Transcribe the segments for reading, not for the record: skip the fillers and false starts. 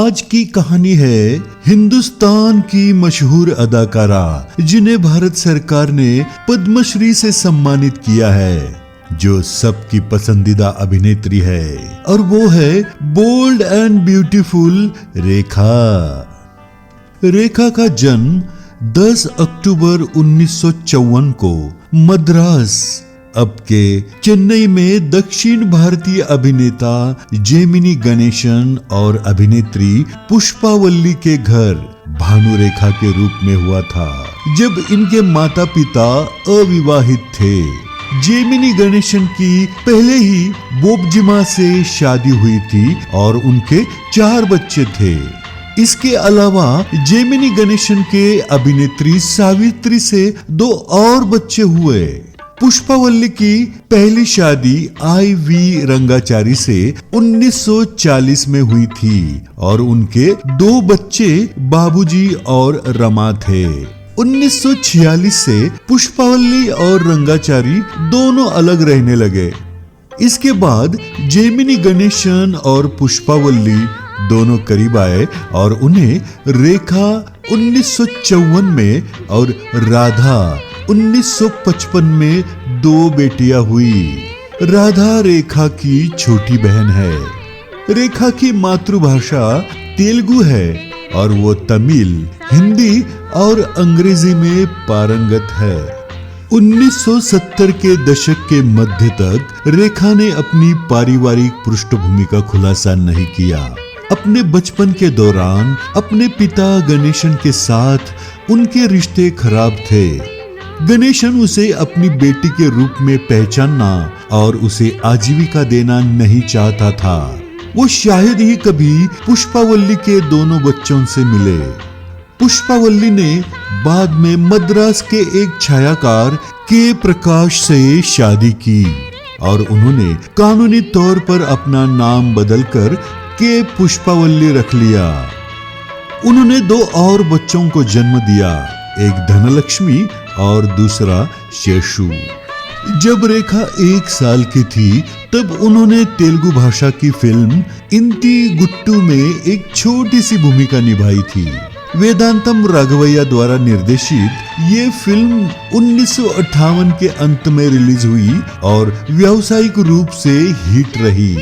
आज की कहानी है हिंदुस्तान की मशहूर अदाकारा जिन्हें भारत सरकार ने पद्मश्री से सम्मानित किया है, जो सबकी पसंदीदा अभिनेत्री है, और वो है बोल्ड एंड ब्यूटीफुल रेखा। रेखा का जन्म 10 अक्टूबर 1954 को मद्रास अब के चेन्नई में दक्षिण भारतीय अभिनेता जेमिनी गणेशन और अभिनेत्री पुष्पावल्ली के घर भानुरेखा के रूप में हुआ था, जब इनके माता पिता अविवाहित थे। जेमिनी गणेशन की पहले ही बोबजिमा से शादी हुई थी और उनके 4 बच्चे थे। इसके अलावा जेमिनी गणेशन के अभिनेत्री सावित्री से 2 और बच्चे हुए। पुष्पावल्ली की पहली शादी I.V. रंगाचारी से 1940 में हुई थी और उनके 2 बच्चे बाबूजी और रमा थे। 1946 से पुष्पावल्ली और रंगाचारी दोनों अलग रहने लगे। इसके बाद जेमिनी गणेशन और पुष्पावल्ली दोनों करीब आए और उन्हें रेखा 1954 में और राधा 1955 में 2 बेटियां हुई। राधा रेखा की छोटी बहन है। रेखा की मातृभाषा तेलुगु है और वो तमिल, हिंदी और अंग्रेजी में पारंगत है। 1970 के दशक के मध्य तक रेखा ने अपनी पारिवारिक पृष्ठभूमि का खुलासा नहीं किया। अपने बचपन के दौरान अपने पिता गणेशन के साथ उनके रिश्ते खराब थे। गणेशन उसे अपनी बेटी के रूप में पहचानना और उसे आजीविका देना नहीं चाहता था। वो शायद ही कभी पुष्पावल्ली के दोनों बच्चों से मिले। पुष्पावल्ली ने बाद में मद्रास के एक छायाकार के प्रकाश से शादी की और उन्होंने कानूनी तौर पर अपना नाम बदलकर के पुष्पावल्ली रख लिया। उन्होंने 2 और बच्चों को जन्म दिया, एक धनलक्ष्मी और दूसरा शेषु। जब रेखा 1 साल की थी तब उन्होंने तेलुगु भाषा की फिल्म इंती गुट्टू में एक छोटी सी भूमिका निभाई थी। वेदांतम राघवैया द्वारा निर्देशित ये फिल्म 1958 के अंत में रिलीज हुई और व्यावसायिक रूप से हिट रही।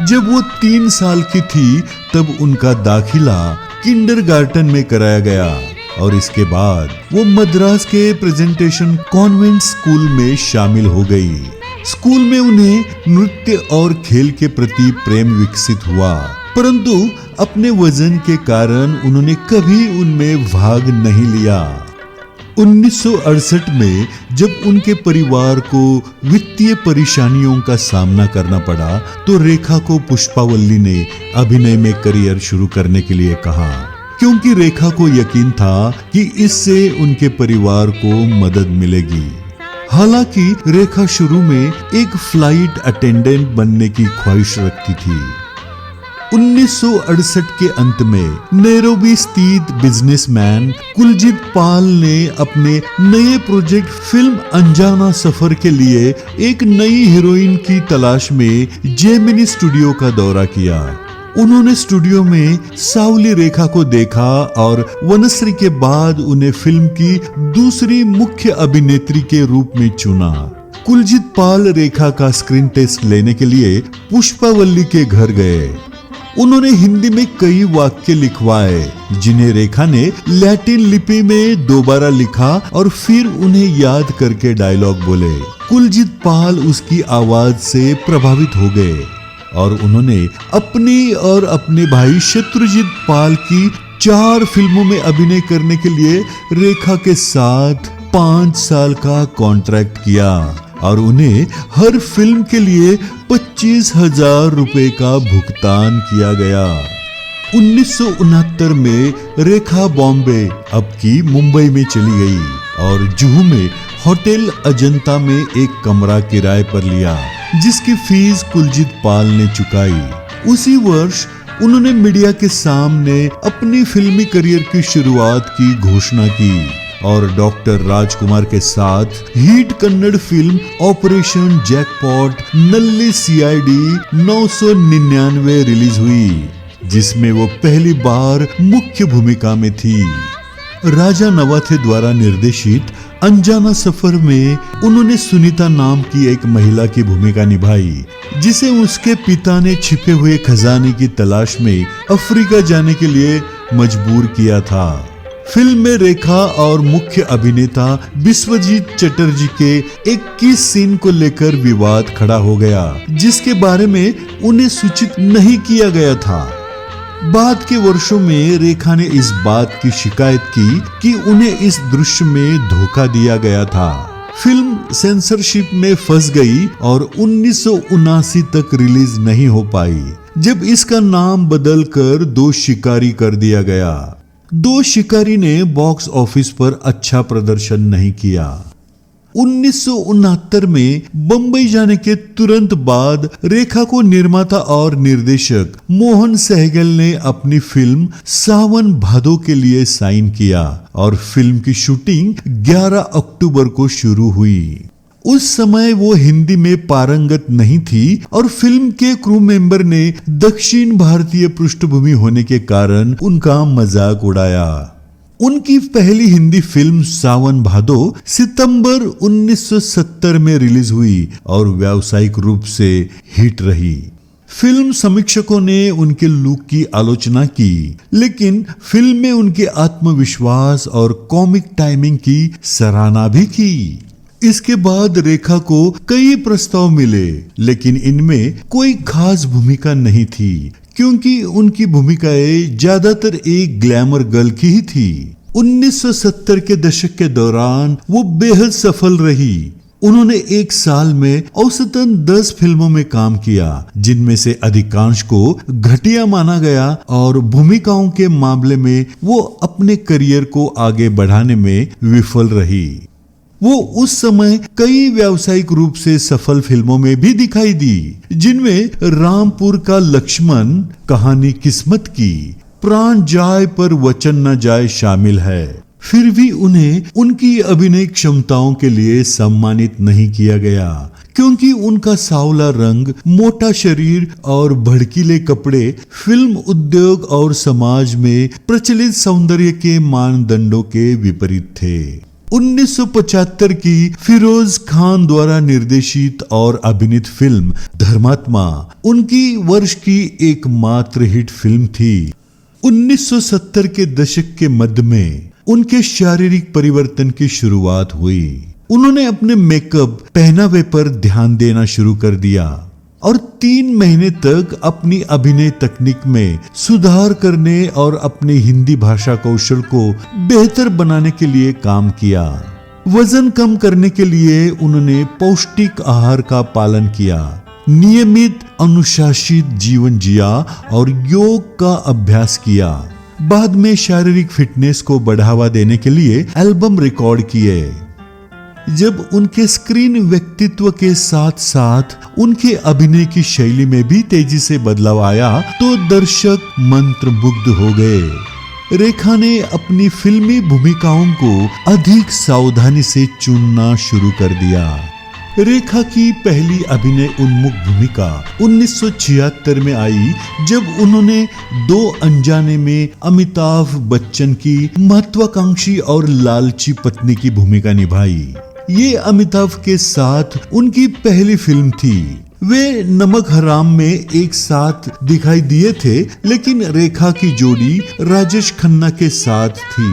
जब वो 3 साल की थी तब उनका दाखिला किंडरगार्टन में कराया गया और इसके बाद वो मद्रास के प्रेजेंटेशन कॉन्वेंट स्कूल में शामिल हो गई। स्कूल में उन्हें नृत्य और खेल के प्रति प्रेम विकसित हुआ, परंतु अपने वजन के कारण उन्होंने कभी उनमें भाग नहीं लिया। 1968 में जब उनके परिवार को वित्तीय परेशानियों का सामना करना पड़ा तो रेखा को पुष्पावल्ली ने अभिनय में करियर शुरू करने के लिए कहा, क्योंकि रेखा को यकीन था कि इससे उनके परिवार को मदद मिलेगी। हालांकि रेखा शुरू में एक फ्लाइट अटेंडेंट बनने की ख्वाहिश रखती थी। 1968 के अंत में नैरोबी स्थित बिजनेसमैन कुलजीत पाल ने अपने नए प्रोजेक्ट फिल्म अनजाना सफर के लिए एक नई हीरोइन की तलाश में जेमिनी स्टूडियो का दौरा किया। उन्होंने स्टूडियो में सावली रेखा को देखा और वनश्री के बाद उन्हें फिल्म की दूसरी मुख्य अभिनेत्री के रूप में चुना। कुलजीत पाल रेखा का स्क्रीन टेस्ट लेने के लिए पुष्पावल्ली के घर गए। उन्होंने हिंदी में कई वाक्य लिखवाए जिन्हें रेखा ने लैटिन लिपि में दोबारा लिखा और फिर उन्हें याद करके डायलॉग बोले। कुलजीत पाल उसकी आवाज से प्रभावित हो गए और उन्होंने अपनी और अपने भाई शत्रुजीत पाल की 4 फिल्मों में अभिनय करने के लिए रेखा के साथ 5 साल का कॉन्ट्रैक्ट किया और उन्हें हर फिल्म के लिए 25,000 रुपए का भुगतान किया गया। 1969 में रेखा बॉम्बे अब की मुंबई में चली गई और जुहू में होटल अजंता में एक कमरा किराए पर लिया, जिसकी फीस कुलजीत पाल ने चुकाई। उसी वर्ष उन्होंने मीडिया के सामने अपनी फिल्मी करियर की शुरुआत की घोषणा की और डॉक्टर राजकुमार के साथ hit Kannada film operation jackpot Nalli CID 999 release हुई, जिसमें वो पहली बार मुख्य भूमिका में थी। राजा नवाथे द्वारा निर्देशित अनजाना सफर में उन्होंने सुनीता नाम की एक महिला की भूमिका निभाई, जिसे उसके पिता ने छिपे हुए खजाने की तलाश में अफ्रीका जाने के लिए मजबूर किया था। फिल्म में रेखा और मुख्य अभिनेता विश्वजीत चटर्जी के 21 सीन को लेकर विवाद खड़ा हो गया, जिसके बारे में उन्हें सूचित नहीं किया गया था। बाद के वर्षों में रेखा ने इस बात की शिकायत की कि उन्हें इस दृश्य में धोखा दिया गया था। फिल्म सेंसरशिप में फंस गई और 1979 तक रिलीज नहीं हो पाई, जब इसका नाम बदलकर दो शिकारी कर दिया गया। दो शिकारी ने बॉक्स ऑफिस पर अच्छा प्रदर्शन नहीं किया। 1969 में बंबई जाने के तुरंत बाद रेखा को निर्माता और निर्देशक मोहन सहगल ने अपनी फिल्म सावन भादो के लिए साइन किया और फिल्म की शूटिंग 11 अक्टूबर को शुरू हुई। उस समय वो हिंदी में पारंगत नहीं थी और फिल्म के क्रू मेंबर ने दक्षिण भारतीय पृष्ठभूमि होने के कारण उनका मजाक उड़ाया। उनकी पहली हिंदी फिल्म सावन भादो सितंबर 1970 में रिलीज हुई और व्यावसायिक रूप से हिट रही। फिल्म समीक्षकों ने उनके लुक की आलोचना की, लेकिन फिल्म में उनके आत्मविश्वास और कॉमिक टाइमिंग की सराहना भी की। इसके बाद रेखा को कई प्रस्ताव मिले, लेकिन इनमें कोई खास भूमिका नहीं थी, क्योंकि उनकी भूमिकाएं ज्यादातर एक ग्लैमर गर्ल की ही थी। 1970 के दशक के दौरान वो बेहद सफल रही। उन्होंने एक साल में औसतन 10 फिल्मों में काम किया, जिनमें से अधिकांश को घटिया माना गया और भूमिकाओं के मामले में वो अपने करियर को आगे बढ़ाने में विफल रही। वो उस समय कई व्यावसायिक रूप से सफल फिल्मों में भी दिखाई दी, जिनमें रामपुर का लक्ष्मण, कहानी किस्मत की, प्राण जाए पर वचन न जाए शामिल है। फिर भी उन्हें उनकी अभिनय क्षमताओं के लिए सम्मानित नहीं किया गया, क्योंकि उनका सांवला रंग, मोटा शरीर और भड़कीले कपड़े फिल्म उद्योग और समाज में प्रचलित सौंदर्य के मानदंडों के विपरीत थे। 1975 की फिरोज खान द्वारा निर्देशित और अभिनीत फिल्म धर्मात्मा उनकी वर्ष की एकमात्र हिट फिल्म थी। 1970 के दशक के मध्य में उनके शारीरिक परिवर्तन की शुरुआत हुई। उन्होंने अपने मेकअप, पहनावे पर ध्यान देना शुरू कर दिया और 3 महीने तक अपनी अभिनय तकनीक में सुधार करने और अपनी हिंदी भाषा कौशल को बेहतर बनाने के लिए काम किया। वजन कम करने के लिए उन्होंने पौष्टिक आहार का पालन किया, नियमित अनुशासित जीवन जिया और योग का अभ्यास किया। बाद में शारीरिक फिटनेस को बढ़ावा देने के लिए एल्बम रिकॉर्ड किए। जब उनके स्क्रीन व्यक्तित्व के साथ साथ उनके अभिनय की शैली में भी तेजी से बदलाव आया, तो दर्शक मंत्रमुग्ध हो गए। रेखा ने अपनी फिल्मी भूमिकाओं को अधिक सावधानी से चुनना शुरू कर दिया। रेखा की पहली अभिनय उन्मुख भूमिका 1976 में आई, जब उन्होंने 2 अनजाने में अमिताभ बच्चन की महत्वाकांक्षी और लालची पत्नी की भूमिका निभाई। ये अमिताभ के साथ उनकी पहली फिल्म थी। वे नमक हराम में एक साथ दिखाई दिए थे, लेकिन रेखा की जोड़ी राजेश खन्ना के साथ थी।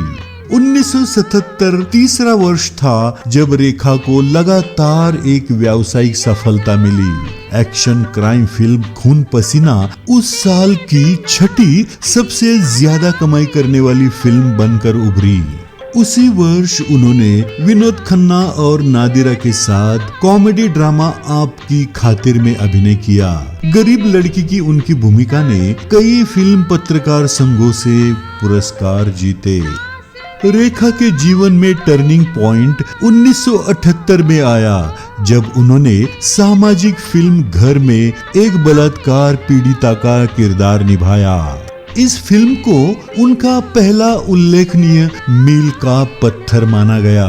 1977 तीसरा वर्ष था जब रेखा को लगातार एक व्यावसायिक सफलता मिली। एक्शन क्राइम फिल्म खून पसीना उस साल की 6ठी सबसे ज्यादा कमाई करने वाली फिल्म बनकर उभरी। उसी वर्ष उन्होंने विनोद खन्ना और नादिरा के साथ कॉमेडी ड्रामा आपकी खातिर में अभिनय किया। गरीब लड़की की उनकी भूमिका ने कई फिल्म पत्रकार संघों से पुरस्कार जीते। रेखा के जीवन में टर्निंग पॉइंट 1978 में आया, जब उन्होंने सामाजिक फिल्म घर में एक बलात्कार पीड़िता का किरदार निभाया। इस फिल्म को उनका पहला उल्लेखनीय मील का पत्थर माना गया।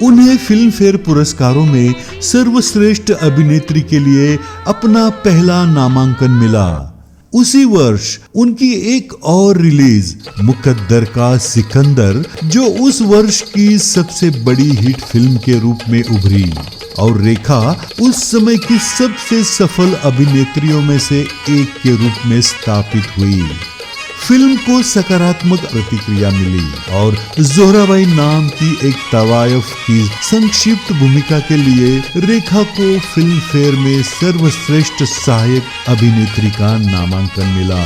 उन्हें फिल्म फेयर पुरस्कारों में सर्वश्रेष्ठ अभिनेत्री के लिए अपना पहला नामांकन मिला। उसी वर्ष उनकी एक और रिलीज मुकद्दर का सिकंदर, जो उस वर्ष की सबसे बड़ी हिट फिल्म के रूप में उभरी और रेखा उस समय की सबसे सफल अभिनेत्रियों में से एक के रूप में स्थापित हुई। फिल्म को सकारात्मक प्रतिक्रिया मिली और जोहराबाई नाम की एक तवायफ की संक्षिप्त भूमिका के लिए रेखा को फिल्म फेयर में सर्वश्रेष्ठ सहायक अभिनेत्री का नामांकन मिला।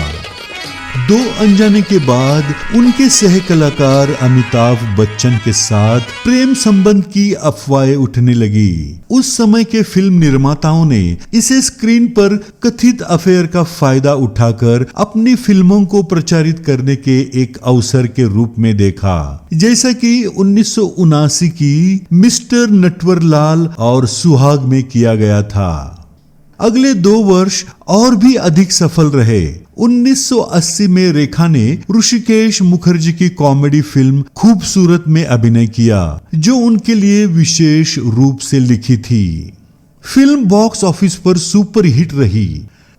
दो अनजाने के बाद उनके सह कलाकार अमिताभ बच्चन के साथ प्रेम संबंध की अफवाहें उठने लगी। उस समय के फिल्म निर्माताओं ने इसे स्क्रीन पर कथित अफेयर का फायदा उठाकर अपनी फिल्मों को प्रचारित करने के एक अवसर के रूप में देखा, जैसा कि 1979 की मिस्टर नटवरलाल और सुहाग में किया गया था। अगले 2 वर्ष और भी अधिक सफल रहे। 1980 में रेखा ने ऋषिकेश मुखर्जी की कॉमेडी फिल्म खूबसूरत में अभिनय किया, जो उनके लिए विशेष रूप से लिखी थी। फिल्म बॉक्स ऑफिस पर सुपर हिट रही।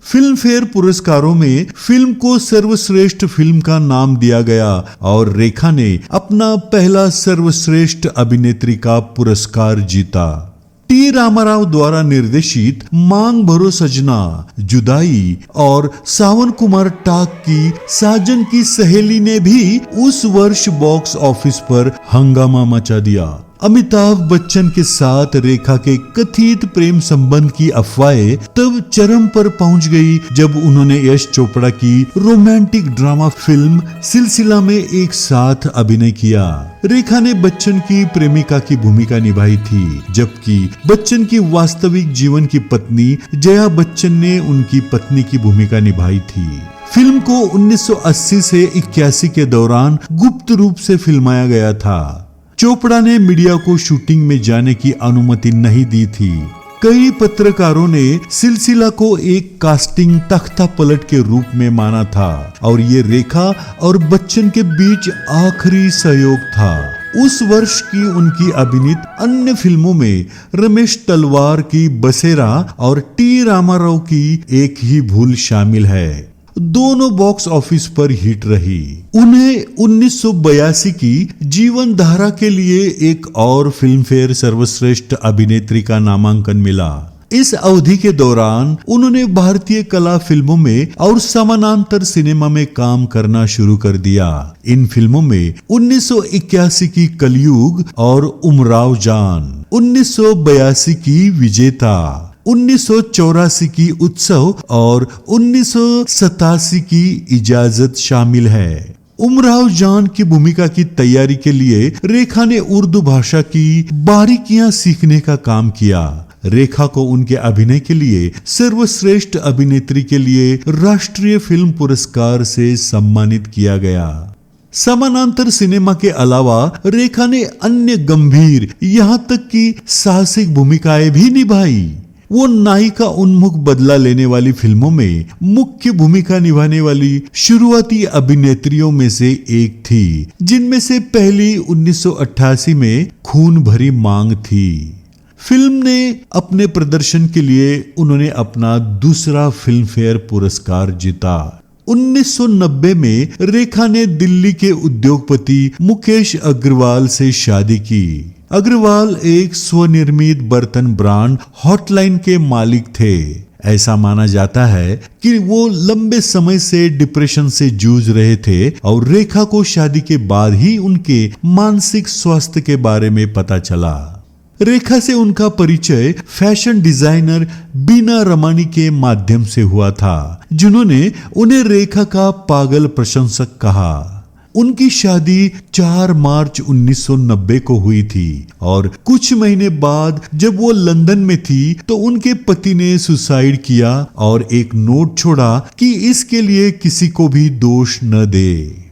फिल्म फेयर पुरस्कारों में फिल्म को सर्वश्रेष्ठ फिल्म का नाम दिया गया और रेखा ने अपना पहला सर्वश्रेष्ठ अभिनेत्री का पुरस्कार जीता। टी रामाराव द्वारा निर्देशित मांग भरो सजना, जुदाई और सावन कुमार टाक की साजन की सहेली ने भी उस वर्ष बॉक्स ऑफिस पर हंगामा मचा दिया। अमिताभ बच्चन के साथ रेखा के कथित प्रेम संबंध की अफवाहें तब चरम पर पहुंच गई जब उन्होंने यश चोपड़ा की रोमांटिक ड्रामा फिल्म सिलसिला में एक साथ अभिनय किया। रेखा ने बच्चन की प्रेमिका की भूमिका निभाई थी, जबकि बच्चन की वास्तविक जीवन की पत्नी जया बच्चन ने उनकी पत्नी की भूमिका निभाई थी। फिल्म को 1980 से 81 के दौरान गुप्त रूप से फिल्माया गया था। चोपड़ा ने मीडिया को शूटिंग में जाने की अनुमति नहीं दी थी। कई पत्रकारों ने सिलसिला को एक कास्टिंग तख्ता पलट के रूप में माना था और ये रेखा और बच्चन के बीच आखिरी सहयोग था। उस वर्ष की उनकी अभिनीत अन्य फिल्मों में रमेश तलवार की बसेरा और टी रामाराव की एक ही भूल शामिल है। दोनों बॉक्स ऑफिस पर हिट रही। उन्हें 1982 की जीवन धारा के लिए एक और फिल्म फेयर सर्वश्रेष्ठ अभिनेत्री का नामांकन मिला। इस अवधि के दौरान उन्होंने भारतीय कला फिल्मों में और समानांतर सिनेमा में काम करना शुरू कर दिया। इन फिल्मों में 1981 की कलयुग और उमराव जान, 1982 की विजेता, 1984 की उत्सव और 1987 की इजाजत शामिल है। उमराव जान की भूमिका की तैयारी के लिए रेखा ने उर्दू भाषा की बारीकियां सीखने का काम किया। रेखा को उनके अभिनय के लिए सर्वश्रेष्ठ अभिनेत्री के लिए राष्ट्रीय फिल्म पुरस्कार से सम्मानित किया गया। समानांतर सिनेमा के अलावा रेखा ने अन्य गंभीर यहाँ तक कि साहसिक भूमिकाएं भी निभाई। वो नायिका उन्मुख बदला लेने वाली फिल्मों में मुख्य भूमिका निभाने वाली शुरुआती अभिनेत्रियों में से एक थी, जिनमें से पहली 1988 में खून भरी मांग थी। फिल्म ने अपने प्रदर्शन के लिए उन्होंने अपना दूसरा फिल्म फेयर पुरस्कार जीता। 1990 में रेखा ने दिल्ली के उद्योगपति मुकेश अग्रवाल से शादी की। अग्रवाल एक स्वनिर्मित बर्तन ब्रांड हॉटलाइन के मालिक थे। ऐसा माना जाता है कि वो लंबे समय से डिप्रेशन से जूझ रहे थे और रेखा को शादी के बाद ही उनके मानसिक स्वास्थ्य के बारे में पता चला। रेखा से उनका परिचय फैशन डिजाइनर बीना रमानी के माध्यम से हुआ था, जिन्होंने उन्हें रेखा का पागल प्रशंसक कहा। उनकी शादी 4 मार्च 1990 को हुई थी और कुछ महीने बाद जब वो लंदन में थी तो उनके पति ने सुसाइड किया और एक नोट छोड़ा कि इसके लिए किसी को भी दोष न दे।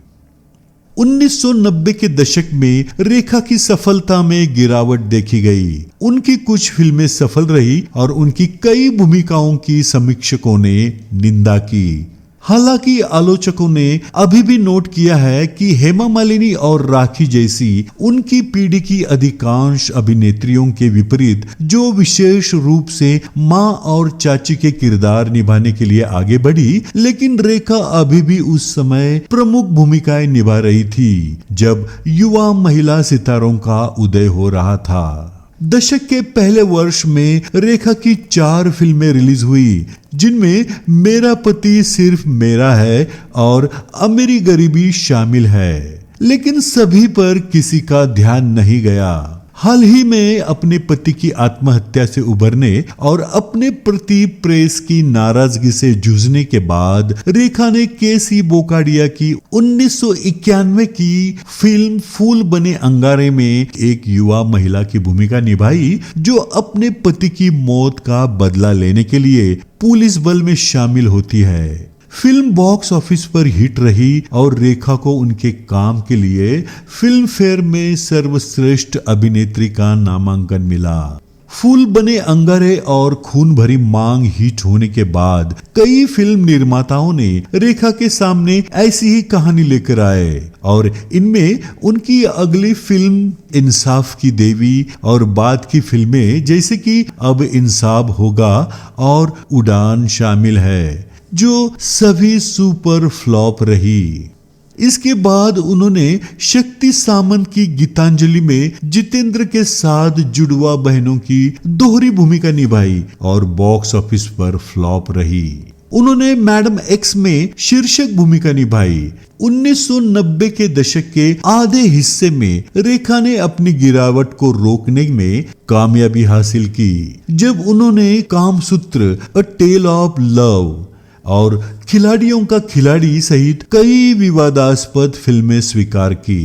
1990 के दशक में रेखा की सफलता में गिरावट देखी गई। उनकी कुछ फिल्में सफल रही और उनकी कई भूमिकाओं की समीक्षकों ने निंदा की। हालांकि आलोचकों ने अभी भी नोट किया है कि हेमा मालिनी और राखी जैसी उनकी पीढ़ी की अधिकांश अभिनेत्रियों के विपरीत जो विशेष रूप से मां और चाची के किरदार निभाने के लिए आगे बढ़ी, लेकिन रेखा अभी भी उस समय प्रमुख भूमिकाएं निभा रही थी जब युवा महिला सितारों का उदय हो रहा था। दशक के पहले वर्ष में रेखा की 4 फिल्में रिलीज हुई, जिनमें मेरा पति सिर्फ मेरा है और अमेरी गरीबी शामिल है, लेकिन सभी पर किसी का ध्यान नहीं गया। हाल ही में अपने पति की आत्महत्या से उबरने और अपने प्रति प्रेस की नाराजगी से जूझने के बाद रेखा ने केसी बोकाडिया की 1991 की फिल्म फूल बने अंगारे में एक युवा महिला की भूमिका निभाई, जो अपने पति की मौत का बदला लेने के लिए पुलिस बल में शामिल होती है। फिल्म बॉक्स ऑफिस पर हिट रही और रेखा को उनके काम के लिए फिल्म फेयर में सर्वश्रेष्ठ अभिनेत्री का नामांकन मिला। फूल बने अंगारे और खून भरी मांग हिट होने के बाद कई फिल्म निर्माताओं ने रेखा के सामने ऐसी ही कहानी लेकर आए और इनमें उनकी अगली फिल्म इंसाफ की देवी और बाद की फिल्में जैसे कि अब इंसाफ होगा और उड़ान शामिल है, जो सभी सुपर फ्लॉप रही। इसके बाद उन्होंने शक्ति सामंत की गीतांजलि में जितेंद्र के साथ जुड़वा बहनों की दोहरी भूमिका निभाई और बॉक्स ऑफिस पर फ्लॉप रही। उन्होंने मैडम एक्स में शीर्षक भूमिका निभाई। 1990 के दशक के आधे हिस्से में रेखा ने अपनी गिरावट को रोकने में कामयाबी हासिल की जब उन्होंने कामसूत्र अ टेल ऑफ लव और खिलाड़ियों का खिलाड़ी सहित कई विवादास्पद फिल्में स्वीकार की।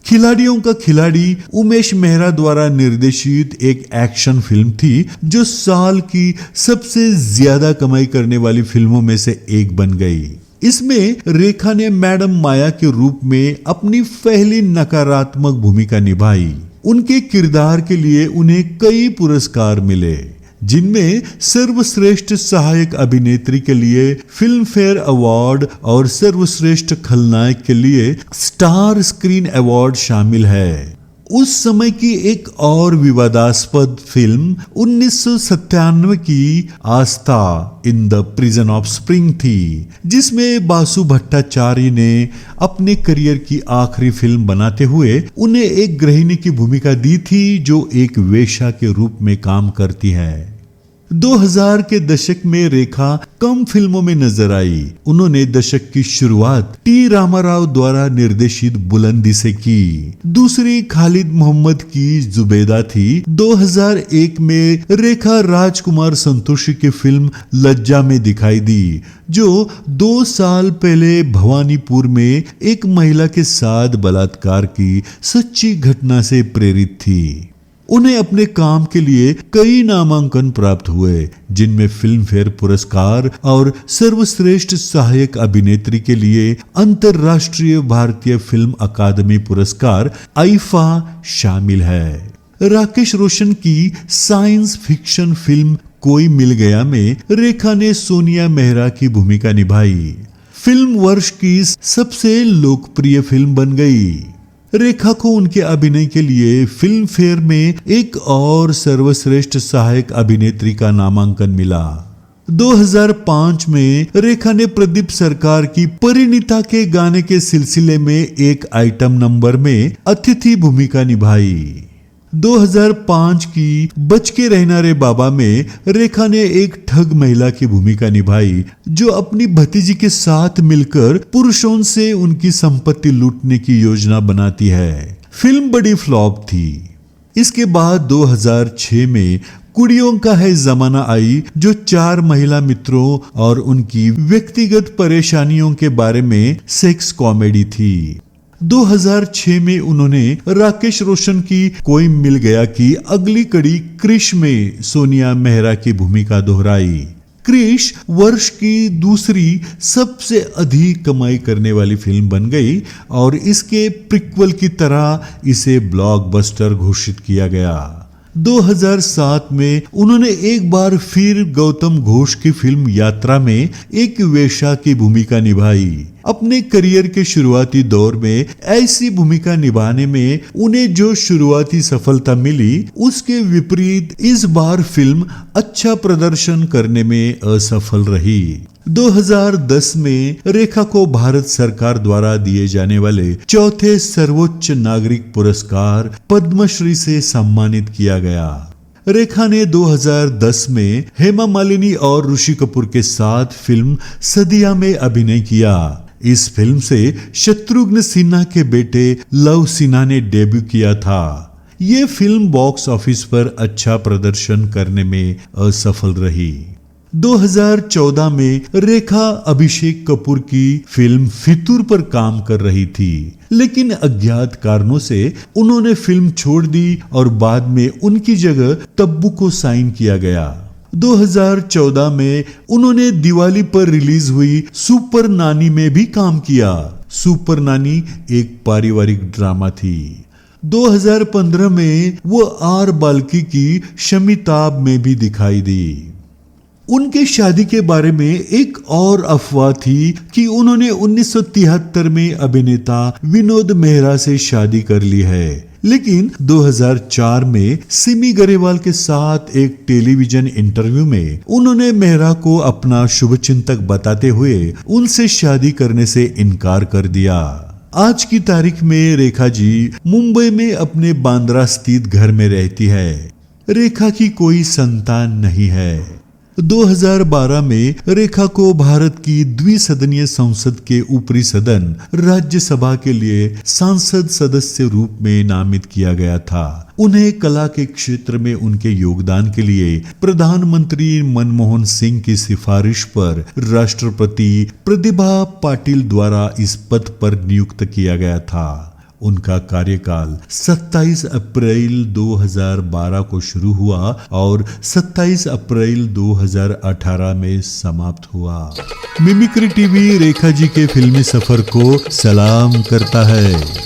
खिलाड़ियों का खिलाड़ी उमेश मेहरा द्वारा निर्देशित एक एक्शन फिल्म थी, जो साल की सबसे ज्यादा कमाई करने वाली फिल्मों में से एक बन गई। इसमें रेखा ने मैडम माया के रूप में अपनी पहली नकारात्मक भूमिका निभाई। उनके किरदार के लिए उन्हें कई पुरस्कार मिले, जिनमें सर्वश्रेष्ठ सहायक अभिनेत्री के लिए फिल्म फेयर अवार्ड और सर्वश्रेष्ठ खलनायक के लिए स्टार स्क्रीन अवार्ड शामिल है। उस समय की एक और विवादास्पद फिल्म 1997 की Aastha in the prison of spring थी, जिसमें बासु भट्टाचार्य ने अपने करियर की आखिरी फिल्म बनाते हुए उन्हें एक गृहिणी की भूमिका दी थी, जो एक वेश्या के रूप में काम करती है। 2000 के दशक में रेखा कम फिल्मों में नजर आई। उन्होंने दशक की शुरुआत टी रामाराव द्वारा निर्देशित बुलंदी से की। दूसरी खालिद मोहम्मद की जुबेदा थी। 2001 में रेखा राजकुमार संतोषी की फिल्म लज्जा में दिखाई दी, जो 2 साल पहले भवानीपुर में एक महिला के साथ बलात्कार की सच्ची घटना से प्रेरित थी। उन्हें अपने काम के लिए कई नामांकन प्राप्त हुए, जिनमें फिल्म फेयर पुरस्कार और सर्वश्रेष्ठ सहायक अभिनेत्री के लिए अंतर्राष्ट्रीय भारतीय फिल्म अकादमी पुरस्कार आईफा शामिल है। राकेश रोशन की साइंस फिक्शन फिल्म कोई मिल गया में रेखा ने सोनिया मेहरा की भूमिका निभाई। फिल्म वर्ष की सबसे लोकप्रिय फिल्म बन गई। रेखा को उनके अभिनय के लिए फिल्म फेयर में एक और सर्वश्रेष्ठ सहायक अभिनेत्री का नामांकन मिला। 2005 में रेखा ने प्रदीप सरकार की परिणीता के गाने के सिलसिले में एक आइटम नंबर में अतिथि भूमिका निभाई। 2005 की बच के रहना रे बाबा में रेखा ने एक ठग महिला की भूमिका निभाई, जो अपनी भतीजी के साथ मिलकर पुरुषों से उनकी संपत्ति लूटने की योजना बनाती है। फिल्म बड़ी फ्लॉप थी। इसके बाद 2006 में कुड़ियों का है जमाना आई, जो 4 महिला मित्रों और उनकी व्यक्तिगत परेशानियों के बारे में सेक्स कॉमेडी थी। 2006 में उन्होंने राकेश रोशन की कोई मिल गया की अगली कड़ी क्रिश में सोनिया मेहरा की भूमिका दोहराई। क्रिश वर्ष की दूसरी सबसे अधिक कमाई करने वाली फिल्म बन गई और इसके प्रीक्वल की तरह इसे ब्लॉकबस्टर घोषित किया गया। 2007 में उन्होंने एक बार फिर गौतम घोष की फिल्म यात्रा में एक वेश्या की भूमिका निभाई। अपने करियर के शुरुआती दौर में ऐसी भूमिका निभाने में उन्हें जो शुरुआती सफलता मिली, उसके विपरीत इस बार फिल्म अच्छा प्रदर्शन करने में असफल रही। 2010 में रेखा को भारत सरकार द्वारा दिए जाने वाले चौथे सर्वोच्च नागरिक पुरस्कार पद्मश्री से सम्मानित किया गया। रेखा ने 2010 में हेमा मालिनी और ऋषि कपूर के साथ फिल्म सदिया में अभिनय किया। इस फिल्म से शत्रुघ्न सिन्हा के बेटे लव सिन्हा ने डेब्यू किया था। ये फिल्म बॉक्स ऑफिस पर अच्छा प्रदर्शन करने में असफल रही। 2014 में रेखा अभिषेक कपूर की फिल्म फितूर पर काम कर रही थी, लेकिन अज्ञात कारणों से उन्होंने फिल्म छोड़ दी और बाद में उनकी जगह तब्बू को साइन किया गया। 2014 में उन्होंने दिवाली पर रिलीज हुई सुपर नानी में भी काम किया। सुपर नानी एक पारिवारिक ड्रामा थी। 2015 में वो आर बाल्की की शमिताब में भी दिखाई दी। उनके शादी के बारे में एक और अफवाह थी कि उन्होंने 1973 में अभिनेता विनोद मेहरा से शादी कर ली है, लेकिन 2004 में सिमी गरेवाल के साथ एक टेलीविजन इंटरव्यू में उन्होंने मेहरा को अपना शुभचिंतक बताते हुए उनसे शादी करने से इनकार कर दिया। आज की तारीख में रेखा जी मुंबई में अपने बांद्रा स्थित घर में रहती है। रेखा की कोई संतान नहीं है। 2012 में रेखा को भारत की द्विसदनीय संसद के ऊपरी सदन राज्यसभा के लिए सांसद सदस्य रूप में नामित किया गया था। उन्हें कला के क्षेत्र में उनके योगदान के लिए प्रधानमंत्री मनमोहन सिंह की सिफारिश पर राष्ट्रपति प्रतिभा पाटिल द्वारा इस पद पर नियुक्त किया गया था। उनका कार्यकाल 27 अप्रैल 2012 को शुरू हुआ और 27 अप्रैल 2018 में समाप्त हुआ। मिमिक्री टीवी रेखा जी के फिल्मी सफर को सलाम करता है।